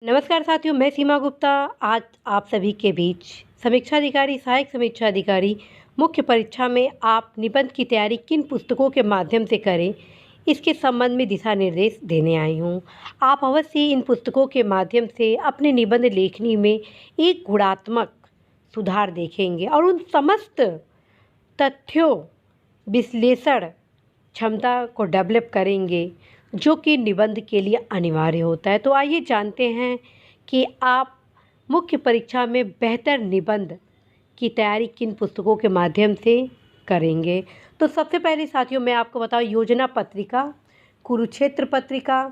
नमस्कार साथियों, मैं सीमा गुप्ता आज आप सभी के बीच समीक्षा अधिकारी, सहायक समीक्षा अधिकारी, मुख्य परीक्षा में आप निबंध की तैयारी किन पुस्तकों के माध्यम से करें, इसके संबंध में दिशा निर्देश देने आई हूँ। आप अवश्य ही इन पुस्तकों के माध्यम से अपने निबंध लेखनी में एक गुणात्मक सुधार देखेंगे और उन समस्त तथ्यों विश्लेषण क्षमता को डेवलप करेंगे जो कि निबंध के लिए अनिवार्य होता है। तो आइए जानते हैं कि आप मुख्य परीक्षा में बेहतर निबंध की तैयारी किन पुस्तकों के माध्यम से करेंगे। तो सबसे पहले साथियों मैं आपको बताऊं, योजना पत्रिका, कुरुक्षेत्र पत्रिका,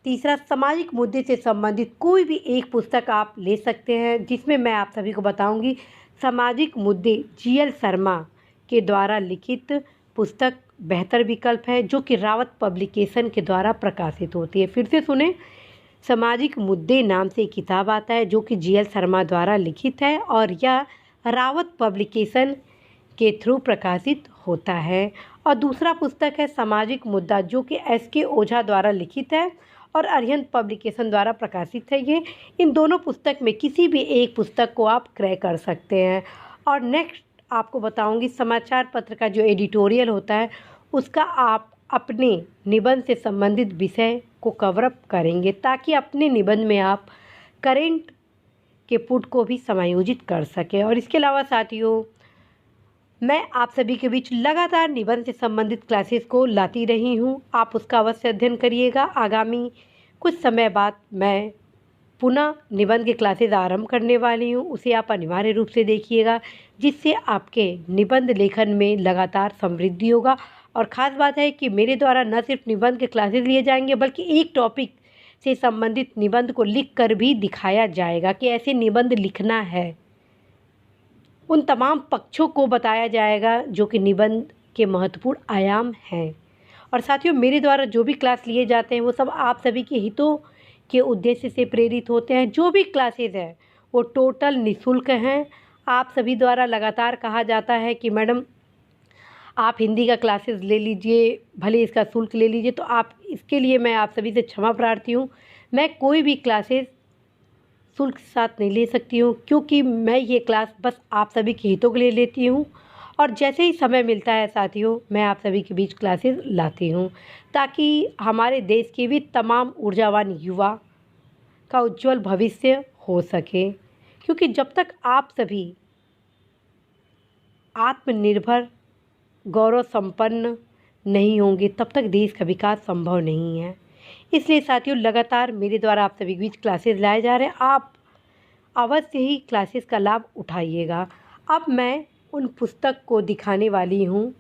तीसरा सामाजिक मुद्दे से संबंधित कोई भी एक पुस्तक आप ले सकते हैं, जिसमें मैं आप सभी को बताऊंगी सामाजिक मुद्दे जीएल शर्मा के द्वारा लिखित पुस्तक बेहतर विकल्प है, जो कि रावत पब्लिकेशन के द्वारा प्रकाशित होती है। फिर से सुने, सामाजिक मुद्दे नाम से एक किताब आता है जो कि जीएल शर्मा द्वारा लिखित है और यह रावत पब्लिकेशन के थ्रू प्रकाशित होता है। और दूसरा पुस्तक है सामाजिक मुद्दा, जो कि एसके ओझा द्वारा लिखित है और अरिहंत पब्लिकेशन द्वारा प्रकाशित है। ये इन दोनों पुस्तक में किसी भी एक पुस्तक को आप क्रय कर सकते हैं। और नेक्स्ट आपको बताऊंगी समाचार पत्र का जो एडिटोरियल होता है उसका आप अपने निबंध से संबंधित विषय को कवर अप करेंगे, ताकि अपने निबंध में आप करेंट के पुट को भी समायोजित कर सकें। और इसके अलावा साथियों मैं आप सभी के बीच लगातार निबंध से संबंधित क्लासेस को लाती रही हूँ, आप उसका अवश्य अध्ययन करिएगा। आगामी कुछ समय बाद मैं पुनः निबंध के क्लासेस आरंभ करने वाली हूँ, उसे आप अनिवार्य रूप से देखिएगा, जिससे आपके निबंध लेखन में लगातार समृद्धि होगा। और ख़ास बात है कि मेरे द्वारा न सिर्फ निबंध के क्लासेस लिए जाएंगे, बल्कि एक टॉपिक से संबंधित निबंध को लिख कर भी दिखाया जाएगा कि ऐसे निबंध लिखना है। उन तमाम पक्षों को बताया जाएगा जो कि निबंध के महत्वपूर्ण आयाम हैं। और साथियों मेरे द्वारा जो भी क्लास लिए जाते हैं वो सब आप सभी के हितों के उद्देश्य से प्रेरित होते हैं। जो भी क्लासेस हैं वो टोटल निःशुल्क हैं। आप सभी द्वारा लगातार कहा जाता है कि मैडम आप हिंदी का क्लासेस ले लीजिए, भले इसका शुल्क ले लीजिए, तो आप इसके लिए मैं आप सभी से क्षमा प्रार्थी हूँ। मैं कोई भी क्लासेस शुल्क के साथ नहीं ले सकती हूँ, क्योंकि मैं ये क्लास बस आप सभी के हितों के लिए लेती हूँ। और जैसे ही समय मिलता है साथियों मैं आप सभी के बीच क्लासेस लाती हूँ, ताकि हमारे देश के भी तमाम ऊर्जावान युवा का उज्जवल भविष्य हो सके। क्योंकि जब तक आप सभी आत्मनिर्भर गौरव संपन्न नहीं होंगे तब तक देश का विकास संभव नहीं है। इसलिए साथियों लगातार मेरे द्वारा आप सभी के बीच क्लासेस लाए जा रहे हैं, आप अवश्य ही क्लासेस का लाभ उठाइएगा। अब मैं उन पुस्तक को दिखाने वाली हूँ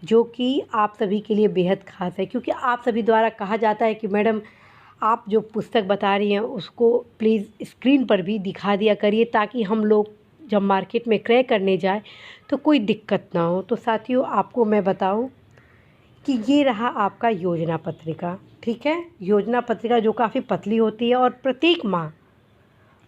जो कि आप सभी के लिए बेहद खास है, क्योंकि आप सभी द्वारा कहा जाता है कि मैडम आप जो पुस्तक बता रही हैं उसको प्लीज़ स्क्रीन पर भी दिखा दिया करिए, ताकि हम लोग जब मार्केट में क्रय करने जाए तो कोई दिक्कत ना हो। तो साथियों आपको मैं बताऊं कि ये रहा आपका योजना पत्रिका, ठीक है। योजना पत्रिका जो काफ़ी पतली होती है और प्रत्येक माह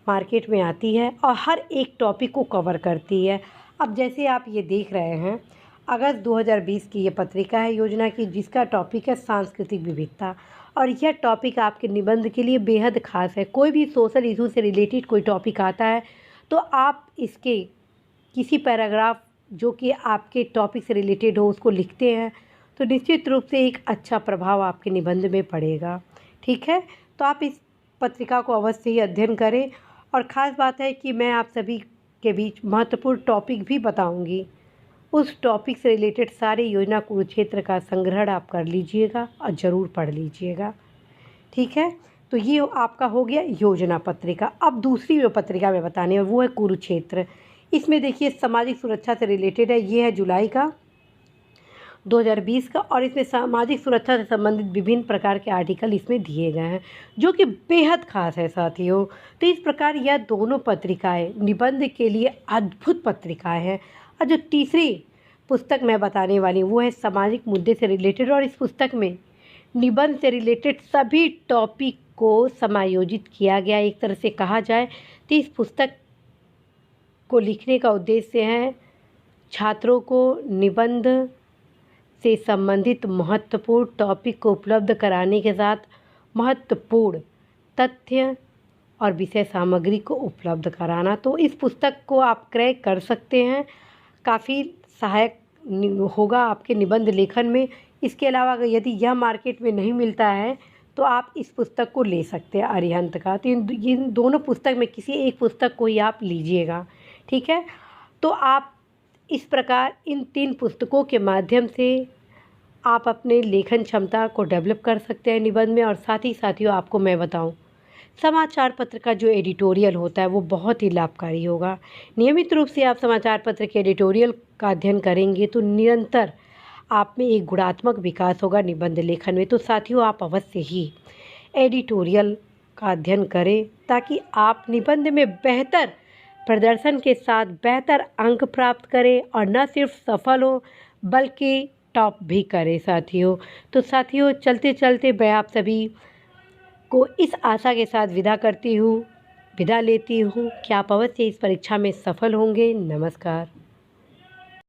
मार्केट में आती है और हर एक टॉपिक को कवर करती है। अब जैसे आप ये देख रहे हैं, अगस्त 2020 की ये पत्रिका है योजना की, जिसका टॉपिक है सांस्कृतिक विविधता। और यह टॉपिक आपके निबंध के लिए बेहद खास है। कोई भी सोशल इशू से रिलेटेड कोई टॉपिक आता है तो आप इसके किसी पैराग्राफ जो कि आपके टॉपिक से रिलेटेड हो उसको लिखते हैं तो निश्चित रूप से एक अच्छा प्रभाव आपके निबंध में पड़ेगा, ठीक है। तो आप इस पत्रिका को अवश्य ही अध्ययन करें। और ख़ास बात है कि मैं आप सभी के बीच महत्वपूर्ण टॉपिक भी बताऊंगी, उस टॉपिक से रिलेटेड सारे योजना कुरुक्षेत्र का संग्रहण आप कर लीजिएगा और ज़रूर पढ़ लीजिएगा, ठीक है। तो ये आपका हो गया योजना पत्रिका। अब दूसरी जो पत्रिका मैं बताने है वो है कुरुक्षेत्र। इसमें देखिए सामाजिक सुरक्षा से रिलेटेड है, ये है जुलाई का 2020 का, और इसमें सामाजिक सुरक्षा से संबंधित विभिन्न प्रकार के आर्टिकल इसमें दिए गए हैं जो कि बेहद खास है साथियों। तो इस प्रकार यह दोनों पत्रिकाएं निबंध के लिए अद्भुत पत्रिकाएं हैं। और जो तीसरी पुस्तक मैं बताने वाली हूँ वो है सामाजिक मुद्दे से रिलेटेड, और इस पुस्तक में निबंध से रिलेटेड सभी टॉपिक को समायोजित किया गया। एक तरह से कहा जाए तो इस पुस्तक को लिखने का उद्देश्य है छात्रों को निबंध से संबंधित महत्वपूर्ण टॉपिक को उपलब्ध कराने के साथ महत्वपूर्ण तथ्य और विषय सामग्री को उपलब्ध कराना। तो इस पुस्तक को आप क्रय कर सकते हैं, काफ़ी सहायक होगा आपके निबंध लेखन में। इसके अलावा अगर यदि यह मार्केट में नहीं मिलता है तो आप इस पुस्तक को ले सकते हैं अरिहंत का। तो इन दोनों पुस्तक में किसी एक पुस्तक को ही आप लीजिएगा, ठीक है। तो आप इस प्रकार इन 3 पुस्तकों के माध्यम से आप अपने लेखन क्षमता को डेवलप कर सकते हैं निबंध में। और साथ ही साथियों, आपको मैं बताऊं, समाचार पत्र का जो एडिटोरियल होता है वो बहुत ही लाभकारी होगा। नियमित रूप से आप समाचार पत्र के एडिटोरियल का अध्ययन करेंगे तो निरंतर आप में एक गुणात्मक विकास होगा निबंध लेखन में। तो साथियों, आप अवश्य ही एडिटोरियल का अध्ययन करें ताकि आप निबंध में बेहतर प्रदर्शन के साथ बेहतर अंक प्राप्त करें और न सिर्फ सफल हो बल्कि टॉप भी करें साथियों। तो साथियों, चलते चलते मैं आप सभी को इस आशा के साथ विदा लेती हूँ कि आप अवश्य इस परीक्षा में सफल होंगे। नमस्कार।